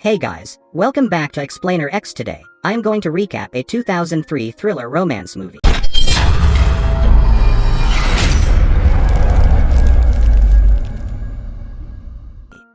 Hey guys, welcome back to Explainer X. Today, I am going to recap a 2003 thriller romance movie.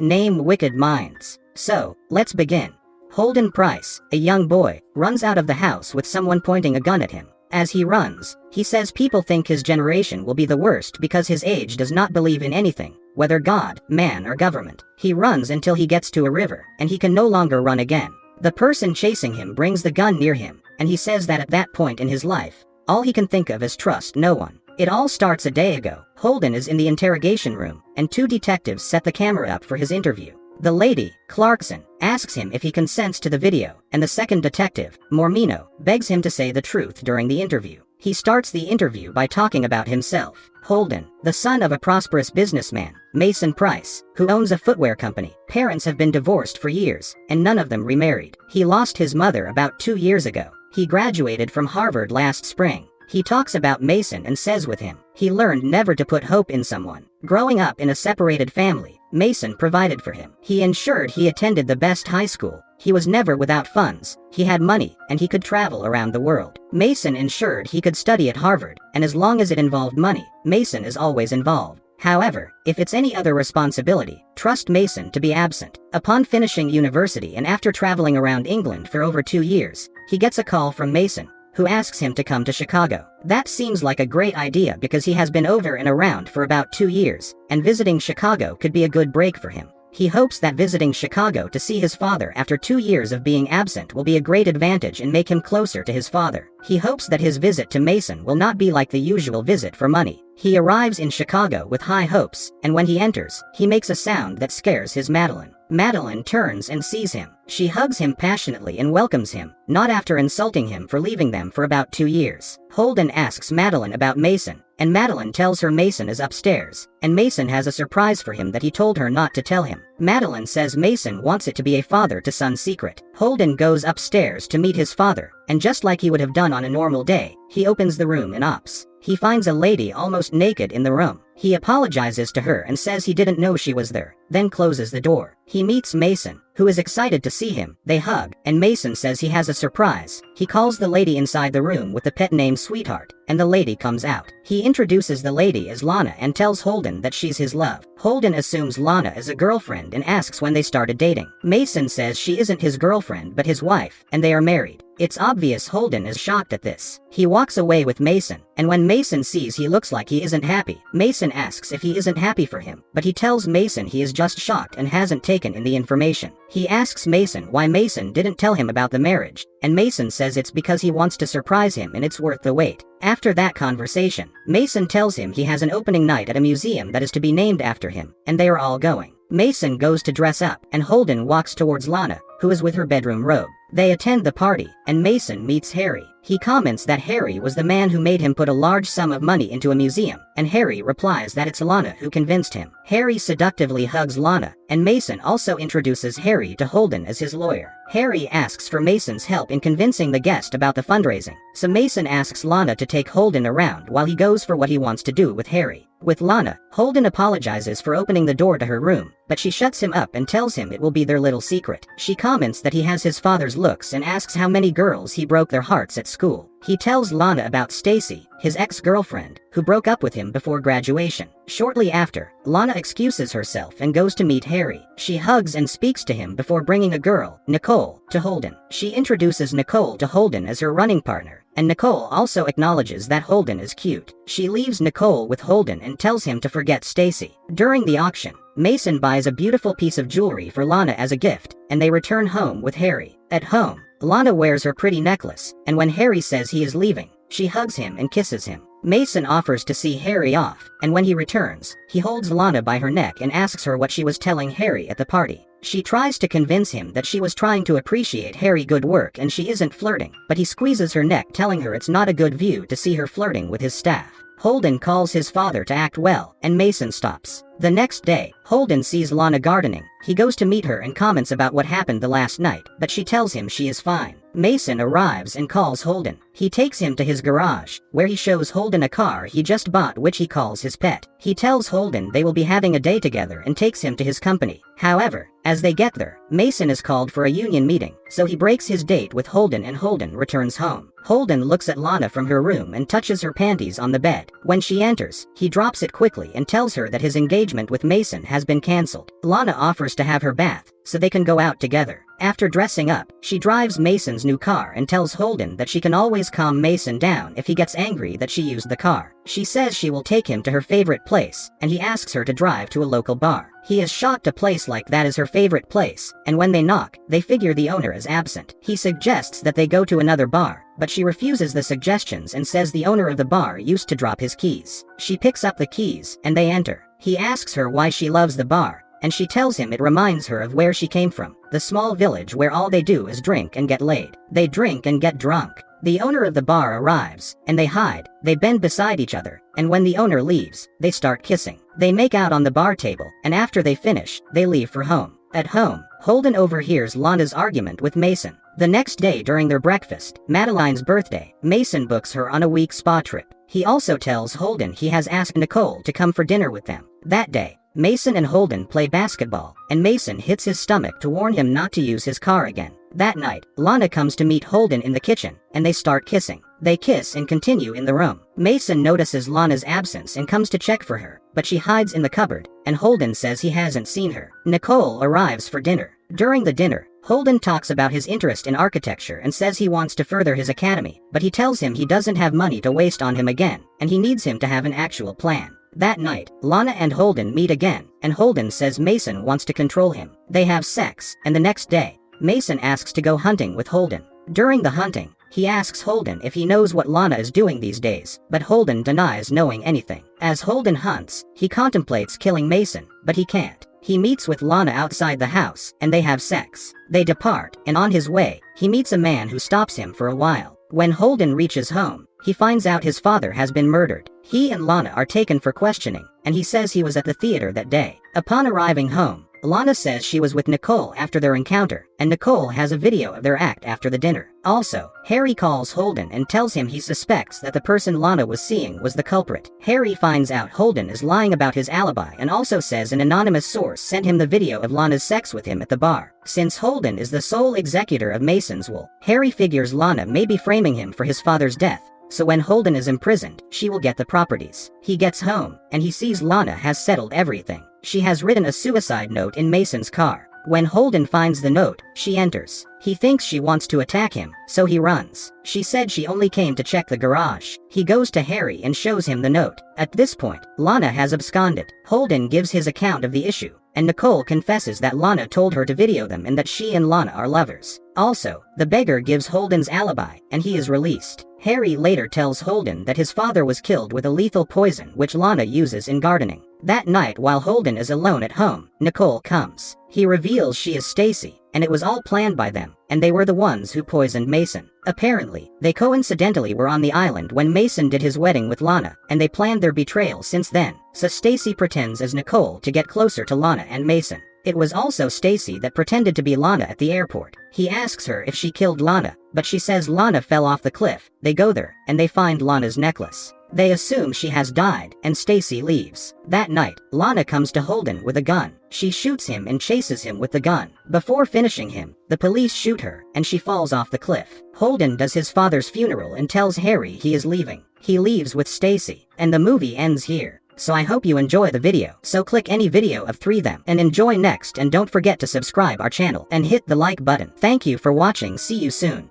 Name Wicked Minds. So, let's begin. Holden Price, a young boy, runs out of the house with someone pointing a gun at him. As he runs, he says people think his generation will be the worst because his age does not believe in anything, whether God, man or government. He runs until he gets to a river, and he can no longer run again. The person chasing him brings the gun near him, and he says that at that point in his life, all he can think of is trust no one. It all starts a day ago. Holden is in the interrogation room, and two detectives set the camera up for his interview. The lady, Clarkson, asks him if he consents to the video, and the second detective, Mormino, begs him to say the truth during the interview. He starts the interview by talking about himself. Holden, the son of a prosperous businessman, Mason Price, who owns a footwear company. Parents have been divorced for years, and none of them remarried. He lost his mother about 2 years ago. He graduated from Harvard last spring. He talks about Mason and says with him, he learned never to put hope in someone. Growing up in a separated family, Mason provided for him. He ensured he attended the best high school. He was never without funds. He had money, and he could travel around the world. Mason ensured he could study at Harvard, and as long as it involved money, Mason is always involved. However, if it's any other responsibility, trust Mason to be absent. Upon finishing university and after traveling around England for over 2 years, he gets a call from Mason, who asks him to come to Chicago. That seems like a great idea because he has been over and around for about 2 years, and visiting Chicago could be a good break for him. He hopes that visiting Chicago to see his father after 2 years of being absent will be a great advantage and make him closer to his father. He hopes that his visit to Mason will not be like the usual visit for money. He arrives in Chicago with high hopes, and when he enters, he makes a sound that scares his Madeline. Madeline turns and sees him. She hugs him passionately and welcomes him, not after insulting him for leaving them for about 2 years. Holden asks Madeline about Mason, and Madeline tells her Mason is upstairs, and Mason has a surprise for him that he told her not to tell him. Madeline says Mason wants it to be a father-to-son secret. Holden goes upstairs to meet his father, and just like he would have done on a normal day, he opens the room and opts. He finds a lady almost naked in the room. He apologizes to her and says he didn't know she was there, then closes the door. He meets Mason, who is excited to see him. They hug, and Mason says he has a surprise. He calls the lady inside the room with the pet name Sweetheart, and the lady comes out. He introduces the lady as Lana and tells Holden that she's his love. Holden assumes Lana is a girlfriend and asks when they started dating. Mason says she isn't his girlfriend but his wife, and they are married. It's obvious Holden is shocked at this. He walks away with Mason, and when Mason sees he looks like he isn't happy, Mason asks if he isn't happy for him, but he tells Mason he is just shocked and hasn't taken in the information. He asks Mason why Mason didn't tell him about the marriage, and Mason says it's because he wants to surprise him and it's worth the wait. After that conversation, Mason tells him he has an opening night at a museum that is to be named after him, and they are all going. Mason goes to dress up, and Holden walks towards Lana, who is with her bedroom robe. They attend the party, and Mason meets Harry. He comments that Harry was the man who made him put a large sum of money into a museum, and Harry replies that it's Lana who convinced him. Harry seductively hugs Lana, and Mason also introduces Harry to Holden as his lawyer. Harry asks for Mason's help in convincing the guest about the fundraising, so Mason asks Lana to take Holden around while he goes for what he wants to do with Harry. With Lana, Holden apologizes for opening the door to her room, but she shuts him up and tells him it will be their little secret. She comments that he has his father's looks and asks how many girls he broke their hearts at school. He tells Lana about Stacy, his ex-girlfriend, who broke up with him before graduation. Shortly after, Lana excuses herself and goes to meet Harry. She hugs and speaks to him before bringing a girl, Nicole, to Holden. She introduces Nicole to Holden as her running partner, and Nicole also acknowledges that Holden is cute. She leaves Nicole with Holden and tells him to forget Stacy. During the auction, Mason buys a beautiful piece of jewelry for Lana as a gift, and they return home with Harry. At home, Lana wears her pretty necklace, and when Harry says he is leaving, she hugs him and kisses him. Mason offers to see Harry off, and when he returns, he holds Lana by her neck and asks her what she was telling Harry at the party. She tries to convince him that she was trying to appreciate Harry's good work and she isn't flirting, but he squeezes her neck telling her it's not a good view to see her flirting with his staff. Holden calls his father to act well, and Mason stops. The next day, Holden sees Lana gardening. He goes to meet her and comments about what happened the last night, but she tells him she is fine. Mason arrives and calls Holden. He takes him to his garage, where he shows Holden a car he just bought which he calls his pet. He tells Holden they will be having a day together and takes him to his company. However, as they get there, Mason is called for a union meeting, so he breaks his date with Holden and Holden returns home. Holden looks at Lana from her room and touches her panties on the bed. When she enters, he drops it quickly and tells her that his engagement with Mason has been cancelled. Lana offers to have her bath, so they can go out together. After dressing up, she drives Mason's new car and tells Holden that she can always calm Mason down if he gets angry that she used the car. She says she will take him to her favorite place, and he asks her to drive to a local bar. He is shocked a place like that is her favorite place, and when they knock, they figure the owner is absent. He suggests that they go to another bar, but she refuses the suggestions and says the owner of the bar used to drop his keys. She picks up the keys, and they enter. He asks her why she loves the bar, and she tells him it reminds her of where she came from, the small village where all they do is drink and get laid. They drink and get drunk. The owner of the bar arrives, and they hide. They bend beside each other, and when the owner leaves, they start kissing. They make out on the bar table, and after they finish, they leave for home. At home, Holden overhears Lana's argument with Mason. The next day during their breakfast, Madeline's birthday, Mason books her on a week spa trip. He also tells Holden he has asked Nicole to come for dinner with them. That day, Mason and Holden play basketball, and Mason hits his stomach to warn him not to use his car again. That night, Lana comes to meet Holden in the kitchen, and they start kissing. They kiss and continue in the room. Mason notices Lana's absence and comes to check for her, but she hides in the cupboard, and Holden says he hasn't seen her. Nicole arrives for dinner. During the dinner, Holden talks about his interest in architecture and says he wants to further his academy, but he tells him he doesn't have money to waste on him again, and he needs him to have an actual plan. That night, Lana and Holden meet again, and Holden says Mason wants to control him. They have sex, and the next day, Mason asks to go hunting with Holden. During the hunting, he asks Holden if he knows what Lana is doing these days, but Holden denies knowing anything. As Holden hunts, he contemplates killing Mason, but he can't. He meets with Lana outside the house, and they have sex. They depart, and on his way, he meets a man who stops him for a while. When Holden reaches home, he finds out his father has been murdered. He and Lana are taken for questioning, and he says he was at the theater that day. Upon arriving home, Lana says she was with Nicole after their encounter, and Nicole has a video of their act after the dinner. Also, Harry calls Holden and tells him he suspects that the person Lana was seeing was the culprit. Harry finds out Holden is lying about his alibi and also says an anonymous source sent him the video of Lana's sex with him at the bar. Since Holden is the sole executor of Mason's will, Harry figures Lana may be framing him for his father's death. So when Holden is imprisoned, she will get the properties. He gets home, and he sees Lana has settled everything. She has written a suicide note in Mason's car. When Holden finds the note, she enters. He thinks she wants to attack him, so he runs. She said she only came to check the garage. He goes to Harry and shows him the note. At this point, Lana has absconded. Holden gives his account of the issue, and Nicole confesses that Lana told her to video them and that she and Lana are lovers. Also, the beggar gives Holden's alibi, and he is released. Harry later tells Holden that his father was killed with a lethal poison which Lana uses in gardening. That night while Holden is alone at home, Nicole comes. He reveals she is Stacy, and it was all planned by them, and they were the ones who poisoned Mason. Apparently, they coincidentally were on the island when Mason did his wedding with Lana, and they planned their betrayal since then, so Stacy pretends as Nicole to get closer to Lana and Mason. It was also Stacy that pretended to be Lana at the airport. He asks her if she killed Lana, but she says Lana fell off the cliff. They go there, and they find Lana's necklace. They assume she has died, and Stacy leaves. That night, Lana comes to Holden with a gun. She shoots him and chases him with the gun. Before finishing him, the police shoot her, and she falls off the cliff. Holden does his father's funeral and tells Harry he is leaving. He leaves with Stacy, and the movie ends here. So I hope you enjoy the video. So click any video of 3 them and enjoy next, and don't forget to subscribe our channel and hit the like button. Thank you for watching. See you soon.